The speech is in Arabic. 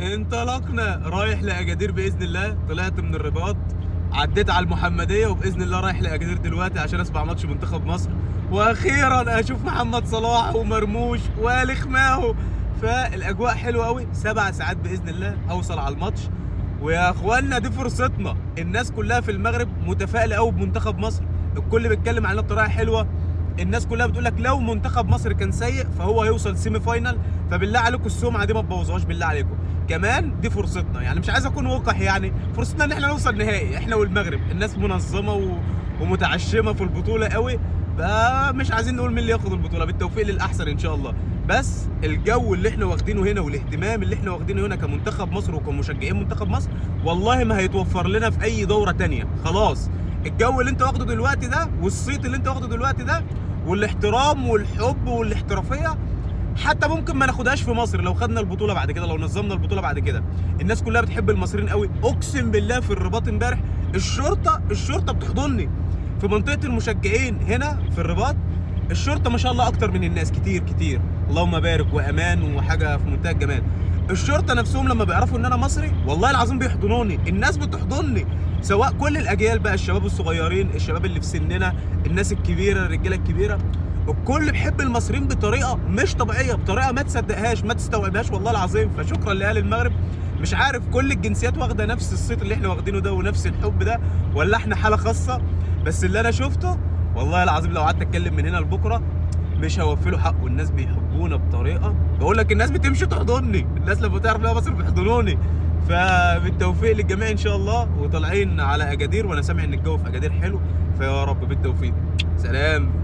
انطلقنا رايح لاجادير باذن الله. طلعت من الرباط، عديت على المحمديه، وباذن الله رايح لاجادير دلوقتي عشان اسمع ماتش منتخب مصر، واخيرا اشوف محمد صلاح ومرموش والخماهو. فالاجواء حلوه قوي. 7 ساعات باذن الله اوصل على الماتش. ويا اخوانا دي فرصتنا. الناس كلها في المغرب متفائله قوي بمنتخب مصر، الكل بيتكلم علينا بطريقه حلوه. الناس كلها بتقول لك لو منتخب مصر كان سيء فهو هيوصل سيمي فاينال. فبالله عليكم السمعه دي ما تبوظوهاش بالله عليكم. كمان دي فرصتنا، يعني مش عايز اكون وقح، يعني فرصتنا ان احنا نوصل نهائي احنا والمغرب. الناس منظمه ومتعشمه في البطوله قوي. فمش عايزين نقول مين اللي ياخد البطوله، بالتوفيق للاحسن ان شاء الله. بس الجو اللي احنا واخدينه هنا والاهتمام اللي احنا واخدينه هنا كمنتخب مصر وكمشجعين منتخب مصر والله ما هيتوفر لنا في اي دوره تانية. خلاص الجو اللي انت واخده دلوقتي ده والصيت اللي انت واخده دلوقتي ده والاحترام والحب والاحترافيه حتى ممكن ما ناخدهاش في مصر لو خدنا البطوله بعد كده، لو نظمنا البطوله بعد كده. الناس كلها بتحب المصريين قوي. اقسم بالله في الرباط امبارح الشرطه بتحضني في منطقه المشجعين هنا في الرباط. الشرطه ما شاء الله اكتر من الناس كتير كتير، اللهم بارك، وامان وحاجه في منتهى الجمال. الشرطه نفسهم لما بيعرفوا ان انا مصري والله العظيم بيحضنوني. الناس بتحضني، سواء كل الاجيال بقى، الشباب الصغيرين، الشباب اللي في سننا، الناس الكبيره، الرجاله الكبيره، الكل بيحب المصريين بطريقه مش طبيعيه، بطريقه ما تصدقهاش ما تستوعبهاش والله العظيم. فشكرا لاهل المغرب. مش عارف كل الجنسيات واخده نفس الصيت اللي احنا واخدينه ده ونفس الحب ده، ولا احنا حاله خاصه. بس اللي انا شفته والله العظيم لو قعدت اتكلم من هنا لبكره مش هوفي له حقه. الناس بيحبونا بطريقه، بقول لك الناس بتمشي تحضني، الناس لما تعرف لا مصر بيحضنوني. فبالتوفيق للجميع ان شاء الله. وطالعين على اجادير وانا سامع ان الجو في اجادير حلو، فيا رب بالتوفيق. سلام.